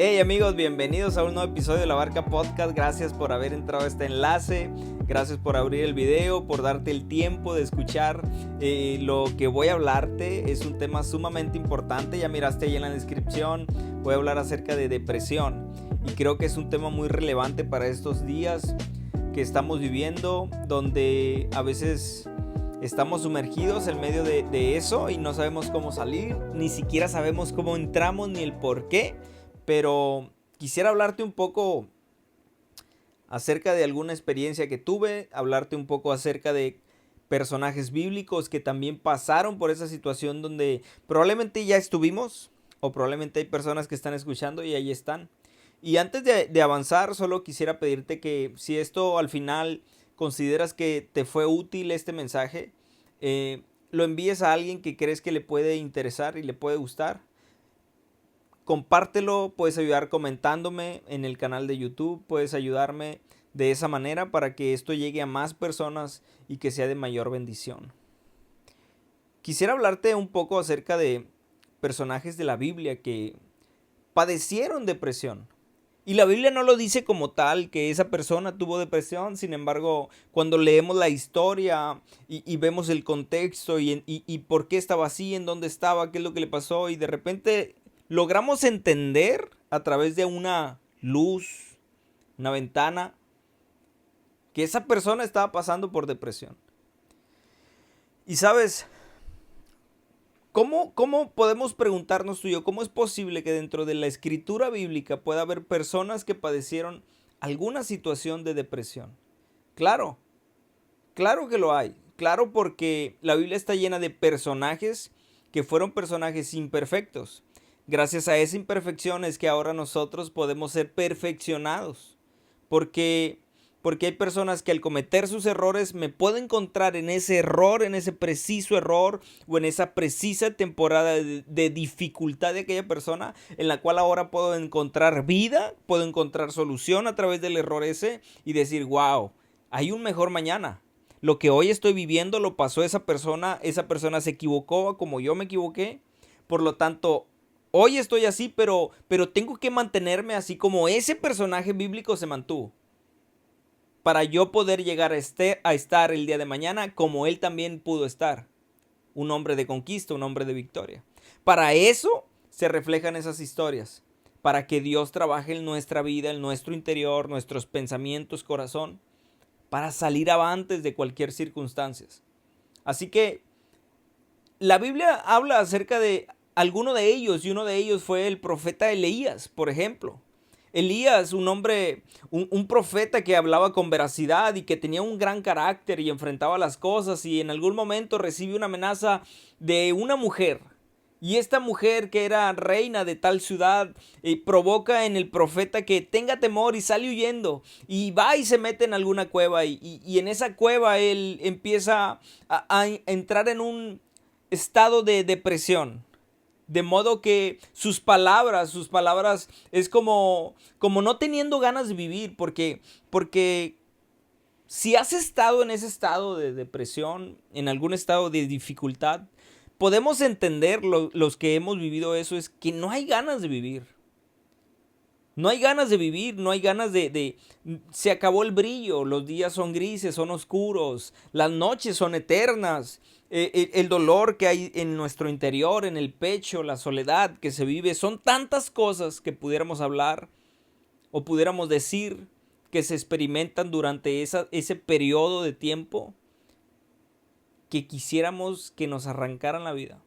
Hey amigos, bienvenidos a un nuevo episodio de La Barca Podcast. Gracias por haber entrado a este enlace. Gracias por abrir el video, por darte el tiempo de escuchar lo que voy a hablarte. Es un tema sumamente importante, ya miraste ahí en la descripción. Voy a hablar acerca de depresión y creo que es un tema muy relevante para estos días que estamos viviendo, donde a veces estamos sumergidos en medio de eso y no sabemos cómo salir, ni siquiera sabemos cómo entramos ni el por qué. Pero quisiera hablarte un poco acerca de alguna experiencia que tuve, hablarte un poco acerca de personajes bíblicos que también pasaron por esa situación donde probablemente ya estuvimos o probablemente hay personas que están escuchando y ahí están. Y antes de avanzar, solo quisiera pedirte que si esto al final consideras que te fue útil este mensaje, lo envíes a alguien que crees que le puede interesar y le puede gustar. Compártelo, puedes ayudar comentándome en el canal de YouTube, puedes ayudarme de esa manera para que esto llegue a más personas y que sea de mayor bendición. Quisiera hablarte un poco acerca de personajes de la Biblia que padecieron depresión. Y la Biblia no lo dice como tal, que esa persona tuvo depresión. Sin embargo, cuando leemos la historia y vemos el contexto y por qué estaba así, en dónde estaba, qué es lo que le pasó, y de repente logramos entender a través de una luz, una ventana, que esa persona estaba pasando por depresión. Y sabes, ¿cómo podemos preguntarnos tú y yo, cómo es posible que dentro de la escritura bíblica pueda haber personas que padecieron alguna situación de depresión? Claro, claro que lo hay. Claro, porque la Biblia está llena de personajes que fueron personajes imperfectos. Gracias a esa imperfección es que ahora nosotros podemos ser perfeccionados. Porque hay personas que al cometer sus errores me puedo encontrar en ese error, en ese preciso error o en esa precisa temporada de dificultad de aquella persona, en la cual ahora puedo encontrar vida, puedo encontrar solución a través del error ese y decir, wow, hay un mejor mañana. Lo que hoy estoy viviendo lo pasó esa persona se equivocó como yo me equivoqué. Por lo tanto, hoy estoy así, pero tengo que mantenerme así como ese personaje bíblico se mantuvo, para yo poder llegar a estar el día de mañana como él también pudo estar. Un hombre de conquista, un hombre de victoria. Para eso se reflejan esas historias. Para que Dios trabaje en nuestra vida, en nuestro interior, nuestros pensamientos, corazón. Para salir avantes de cualquier circunstancia. Así que la Biblia habla acerca de alguno de ellos, y uno de ellos fue el profeta Elías, por ejemplo. Elías, un hombre, un profeta que hablaba con veracidad y que tenía un gran carácter y enfrentaba las cosas, y en algún momento recibe una amenaza de una mujer. Y esta mujer, que era reina de tal ciudad, provoca en el profeta que tenga temor y sale huyendo. Y va y se mete en alguna cueva. Y en esa cueva él empieza a entrar en un estado de depresión. De modo que sus palabras es como no teniendo ganas de vivir, porque si has estado en ese estado de depresión, en algún estado de dificultad, podemos entender los que hemos vivido eso, es que no hay ganas de vivir. No hay ganas de vivir, no hay ganas se acabó el brillo, los días son grises, son oscuros, las noches son eternas, el dolor que hay en nuestro interior, en el pecho, la soledad que se vive, son tantas cosas que pudiéramos hablar o pudiéramos decir que se experimentan durante ese periodo de tiempo, que quisiéramos que nos arrancaran la vida.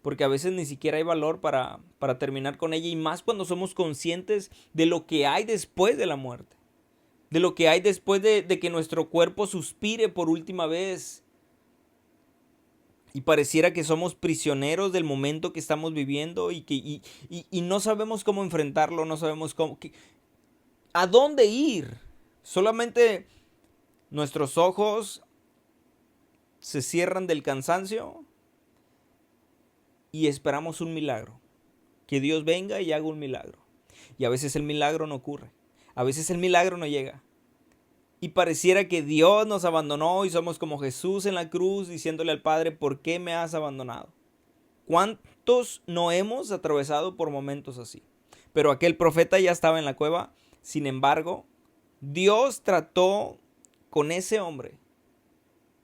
Porque a veces ni siquiera hay valor para terminar con ella, y más cuando somos conscientes de lo que hay después de la muerte, de lo que hay después de que nuestro cuerpo suspire por última vez, y pareciera que somos prisioneros del momento que estamos viviendo y no sabemos cómo enfrentarlo, no sabemos a dónde ir. Solamente nuestros ojos se cierran del cansancio y esperamos un milagro. Que Dios venga y haga un milagro. Y a veces el milagro no ocurre. A veces el milagro no llega. Y pareciera que Dios nos abandonó y somos como Jesús en la cruz diciéndole al Padre, ¿por qué me has abandonado? ¿Cuántos no hemos atravesado por momentos así? pero aquel profeta ya estaba en la cueva. Sin embargo, Dios trató con ese hombre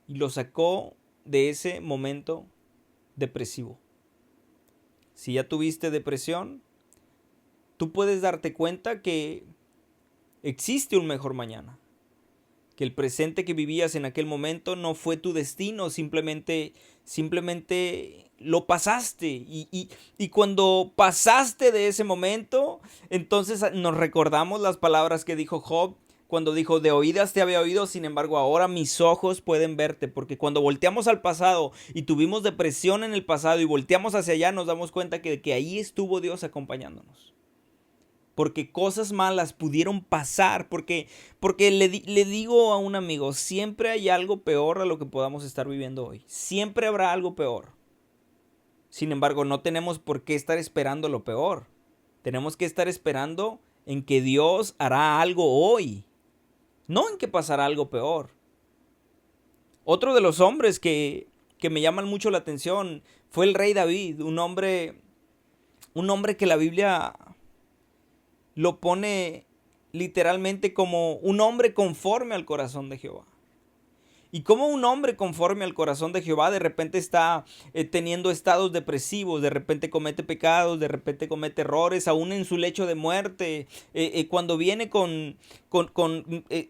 y lo sacó de ese momento depresivo. Si ya tuviste depresión, tú puedes darte cuenta que existe un mejor mañana. Que el presente que vivías en aquel momento no fue tu destino, simplemente lo pasaste. Y cuando pasaste de ese momento, entonces nos recordamos las palabras que dijo Job, cuando dijo, de oídas te había oído, sin embargo ahora mis ojos pueden verte. Porque cuando volteamos al pasado y tuvimos depresión en el pasado y volteamos hacia allá, nos damos cuenta que ahí estuvo Dios acompañándonos. Porque cosas malas pudieron pasar, porque le digo a un amigo, siempre hay algo peor a lo que podamos estar viviendo hoy. Siempre habrá algo peor. Sin embargo, no tenemos por qué estar esperando lo peor. Tenemos que estar esperando en que Dios hará algo hoy, no en que pasará algo peor. Otro de los hombres que me llaman mucho la atención fue el rey David, un hombre que la Biblia lo pone literalmente como un hombre conforme al corazón de Jehová. Y como un hombre conforme al corazón de Jehová de repente está teniendo estados depresivos, de repente comete pecados, de repente comete errores, aún en su lecho de muerte, cuando viene con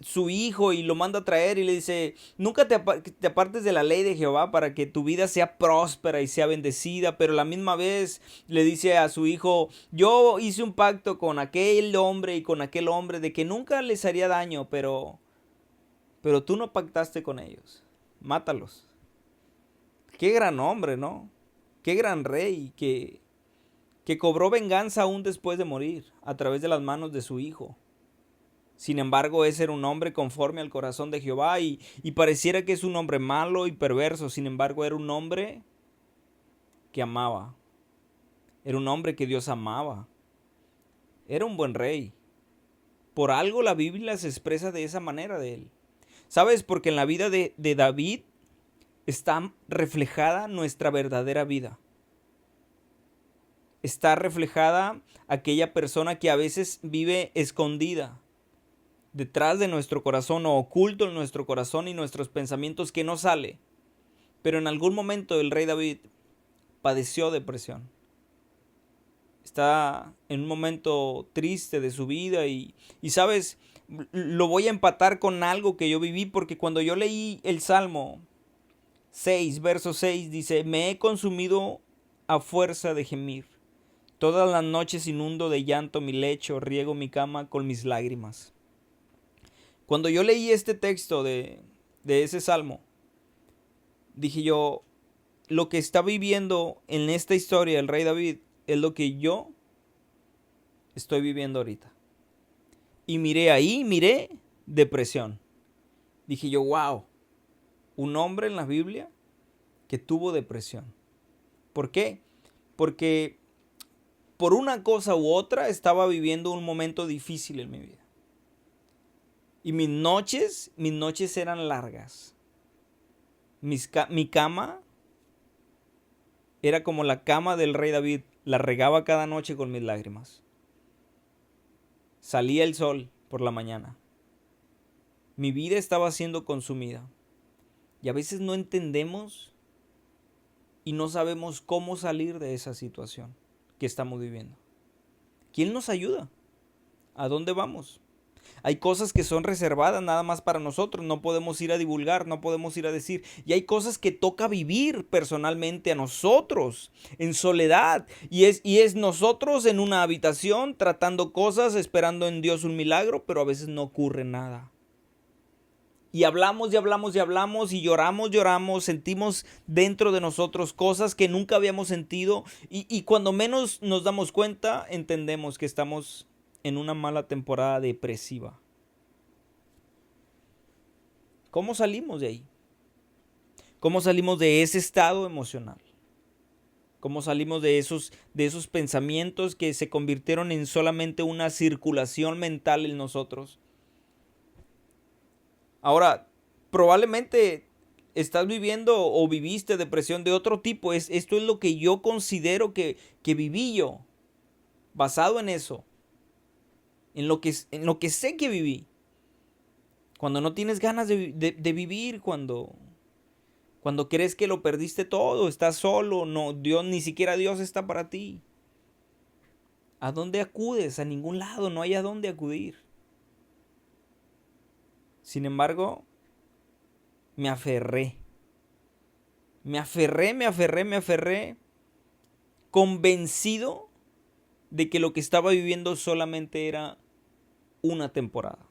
su hijo y lo manda a traer y le dice, nunca te apartes de la ley de Jehová para que tu vida sea próspera y sea bendecida, pero a la misma vez le dice a su hijo, yo hice un pacto con aquel hombre y con aquel hombre de que nunca les haría daño, pero tú no pactaste con ellos. Mátalos. Qué gran hombre, ¿no? Qué gran rey que cobró venganza aún después de morir a través de las manos de su hijo. Sin embargo, ese era un hombre conforme al corazón de Jehová y pareciera que es un hombre malo y perverso. Sin embargo, era un hombre que amaba. Era un hombre que Dios amaba. Era un buen rey. Por algo la Biblia se expresa de esa manera de él. ¿Sabes? Porque en la vida de David está reflejada nuestra verdadera vida. Está reflejada aquella persona que a veces vive escondida detrás de nuestro corazón o oculto en nuestro corazón y nuestros pensamientos que no sale. Pero en algún momento el rey David padeció depresión. Está en un momento triste de su vida y ¿sabes? Lo voy a empatar con algo que yo viví porque cuando yo leí el Salmo 6, verso 6, dice, me he consumido a fuerza de gemir. Todas las noches inundo de llanto mi lecho, riego mi cama con mis lágrimas. Cuando yo leí este texto de ese Salmo, dije yo, lo que está viviendo en esta historia el rey David es lo que yo estoy viviendo ahorita. Y miré depresión. Dije yo, wow, un hombre en la Biblia que tuvo depresión. ¿Por qué? Porque por una cosa u otra estaba viviendo un momento difícil en mi vida. Y mis noches eran largas. Mi cama era como la cama del rey David. La regaba cada noche con mis lágrimas. Salía el sol por la mañana. Mi vida estaba siendo consumida. Y a veces no entendemos y no sabemos cómo salir de esa situación que estamos viviendo. ¿Quién nos ayuda? ¿A dónde vamos? Hay cosas que son reservadas nada más para nosotros, no podemos ir a divulgar, no podemos ir a decir. Y hay cosas que toca vivir personalmente a nosotros, en soledad. Y es nosotros en una habitación tratando cosas, esperando en Dios un milagro, pero a veces no ocurre nada. Y hablamos y hablamos y hablamos y lloramos, sentimos dentro de nosotros cosas que nunca habíamos sentido. Y cuando menos nos damos cuenta, entendemos que estamos en una mala temporada depresiva. ¿Cómo salimos de ahí? ¿Cómo salimos de ese estado emocional? ¿Cómo salimos de esos pensamientos que se convirtieron en solamente una circulación mental en nosotros? Ahora, probablemente estás viviendo o viviste depresión de otro tipo. Esto es lo que yo considero que viví yo. Basado en eso, en lo que sé que viví. Cuando no tienes ganas de vivir, cuando crees que lo perdiste todo, estás solo, no, ni siquiera Dios está para ti. ¿A dónde acudes? A ningún lado, no hay a dónde acudir. Sin embargo, me aferré, convencido de que lo que estaba viviendo solamente era una temporada.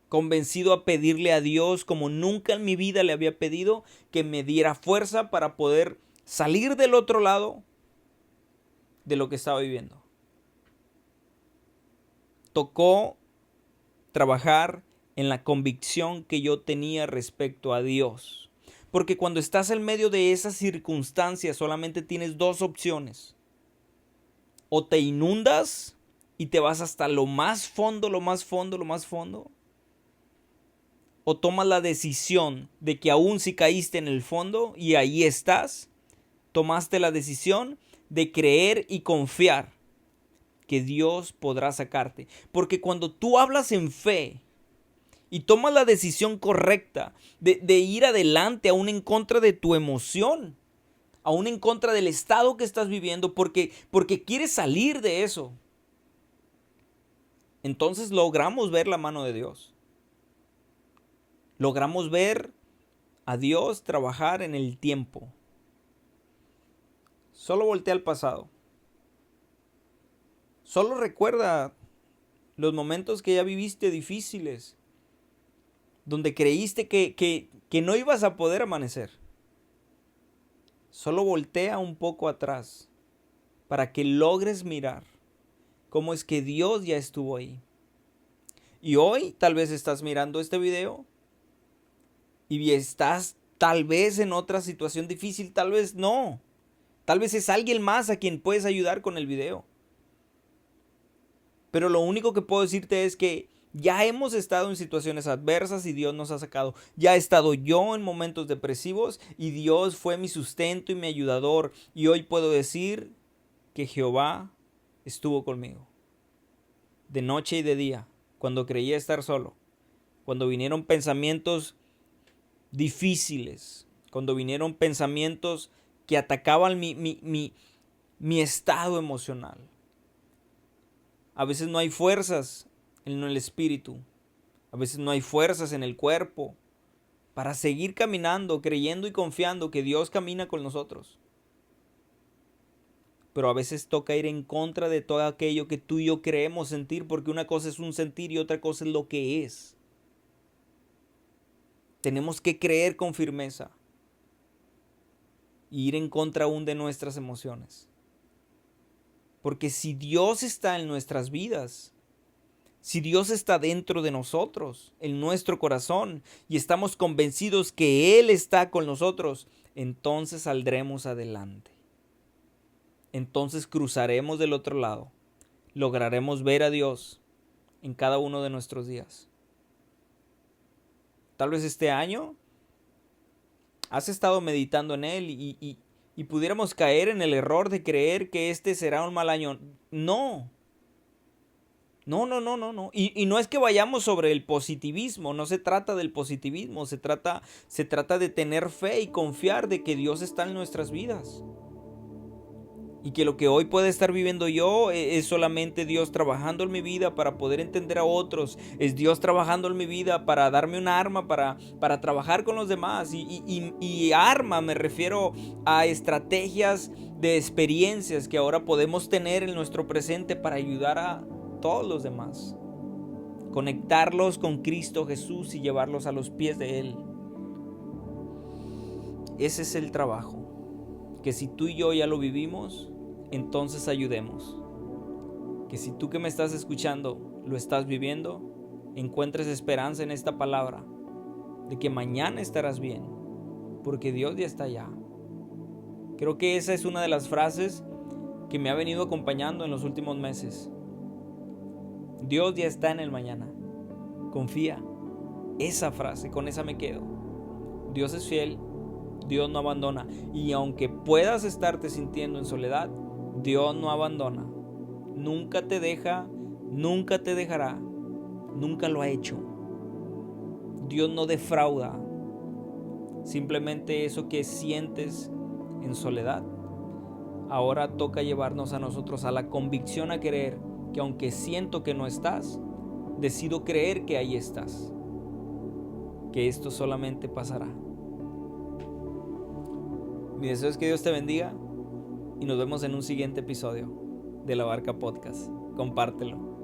Convencido a pedirle a Dios como nunca en mi vida le había pedido, que me diera fuerza para poder salir del otro lado de lo que estaba viviendo. Tocó trabajar en la convicción que yo tenía respecto a Dios. Porque cuando estás en medio de esas circunstancias solamente tienes dos opciones. O te inundas y te vas hasta lo más fondo, o tomas la decisión de que aún si caíste en el fondo y ahí estás, tomaste la decisión de creer y confiar que Dios podrá sacarte. Porque cuando tú hablas en fe y tomas la decisión correcta de ir adelante aún en contra de tu emoción, aún en contra del estado que estás viviendo, porque quieres salir de eso, entonces logramos ver la mano de Dios. Logramos ver a Dios trabajar en el tiempo. Solo voltea al pasado. Solo recuerda los momentos que ya viviste difíciles, donde creíste que no ibas a poder amanecer. Solo voltea un poco atrás para que logres mirar cómo es que Dios ya estuvo ahí. Y hoy tal vez estás mirando este video y estás tal vez en otra situación difícil, tal vez no. Tal vez es alguien más a quien puedes ayudar con el video. Pero lo único que puedo decirte es que ya hemos estado en situaciones adversas y Dios nos ha sacado. Ya he estado yo en momentos depresivos y Dios fue mi sustento y mi ayudador. Y hoy puedo decir que Jehová estuvo conmigo. De noche y de día, cuando creía estar solo, cuando vinieron pensamientos difíciles, cuando vinieron pensamientos que atacaban mi estado emocional. A veces no hay fuerzas en el espíritu, a veces no hay fuerzas en el cuerpo para seguir caminando, creyendo y confiando que Dios camina con nosotros. Pero a veces toca ir en contra de todo aquello que tú y yo creemos sentir, porque una cosa es un sentir y otra cosa es lo que es. Tenemos que creer con firmeza y ir en contra aún de nuestras emociones. Porque si Dios está en nuestras vidas, si Dios está dentro de nosotros, en nuestro corazón, y estamos convencidos que Él está con nosotros, entonces saldremos adelante. Entonces cruzaremos del otro lado. Lograremos ver a Dios en cada uno de nuestros días. Tal vez este año has estado meditando en Él y pudiéramos caer en el error de creer que este será un mal año. No. No. Y no es que vayamos sobre el positivismo, no se trata del positivismo, se trata de tener fe y confiar de que Dios está en nuestras vidas. Y que lo que hoy puede estar viviendo yo es solamente Dios trabajando en mi vida para poder entender a otros. Es Dios trabajando en mi vida para darme un arma para trabajar con los demás. Y arma me refiero a estrategias de experiencias que ahora podemos tener en nuestro presente para ayudar a todos los demás. Conectarlos con Cristo Jesús y llevarlos a los pies de Él. Ese es el trabajo. Que si tú y yo ya lo vivimos, entonces ayudemos. Que si tú que me estás escuchando lo estás viviendo, encuentres esperanza en esta palabra de que mañana estarás bien, porque Dios ya está allá. Creo que esa es una de las frases que me ha venido acompañando en los últimos meses. Dios ya está en el mañana. Confía. Esa frase, con esa me quedo. Dios es fiel. Dios no abandona. Y aunque puedas estarte sintiendo en soledad, Dios no abandona. Nunca te deja, nunca te dejará, nunca lo ha hecho. Dios no defrauda. Simplemente eso que sientes en soledad, ahora toca llevarnos a nosotros a la convicción, a creer que aunque siento que no estás, decido creer que ahí estás, que esto solamente pasará. Mi deseo es que Dios te bendiga y nos vemos en un siguiente episodio de La Barca Podcast. Compártelo.